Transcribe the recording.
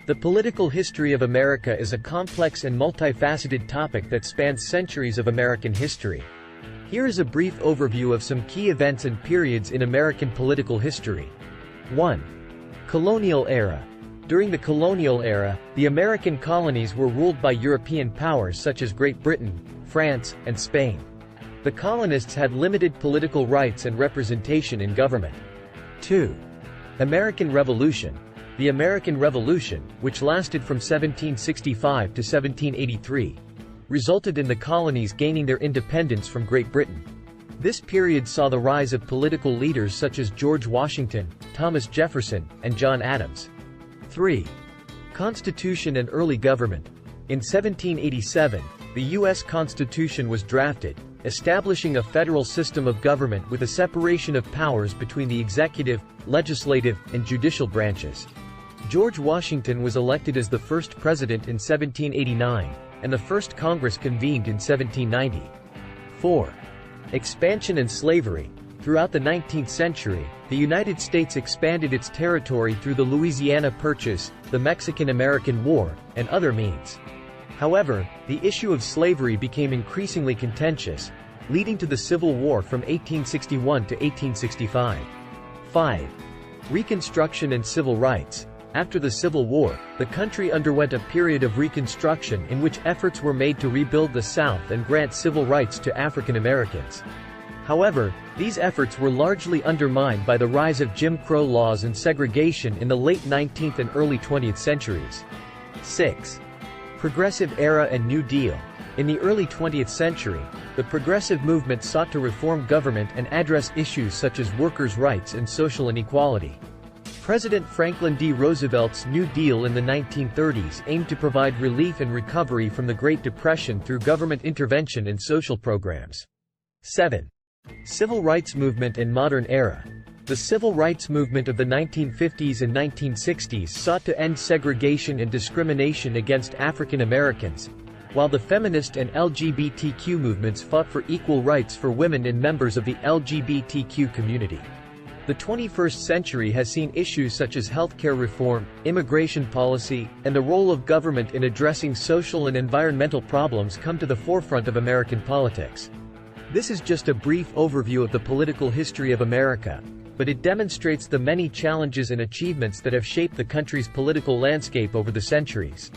The political history of America is a complex and multifaceted topic that spans centuries of American history. Here is a brief overview of some key events and periods in American political history. 1. Colonial era. During the colonial era, the American colonies were ruled by European powers such as Great Britain, France, and Spain. The colonists had limited political rights and representation in government. 2. American Revolution. The American Revolution, which lasted from 1765 to 1783, resulted in the colonies gaining their independence from Great Britain. This period saw the rise of political leaders such as George Washington, Thomas Jefferson, and John Adams. 3. Constitution and early government. In 1787, the U.S. Constitution was drafted, establishing a federal system of government with a separation of powers between the executive, legislative, and judicial branches. George Washington was elected as the first president in 1789, and the first Congress convened in 1790. 4. Expansion and slavery. Throughout the 19th century, the United States expanded its territory through the Louisiana Purchase, the Mexican-American War, and other means. However, the issue of slavery became increasingly contentious, leading to the Civil War from 1861 to 1865. 5. Reconstruction and civil rights. After the Civil War, the country underwent a period of reconstruction in which efforts were made to rebuild the South and grant civil rights to African Americans. However, these efforts were largely undermined by the rise of Jim Crow laws and segregation in the late 19th and early 20th centuries. 6. Progressive era and New Deal. In the early 20th century, the progressive movement sought to reform government and address issues such as workers' rights and social inequality. President Franklin D. Roosevelt's New Deal in the 1930s aimed to provide relief and recovery from the Great Depression through government intervention and social programs. 7. Civil rights movement and modern era. The civil rights movement of the 1950s and 1960s sought to end segregation and discrimination against African Americans, while the feminist and LGBTQ movements fought for equal rights for women and members of the LGBTQ community. The 21st century has seen issues such as healthcare reform, immigration policy, and the role of government in addressing social and environmental problems come to the forefront of American politics. This is just a brief overview of the political history of America, but it demonstrates the many challenges and achievements that have shaped the country's political landscape over the centuries.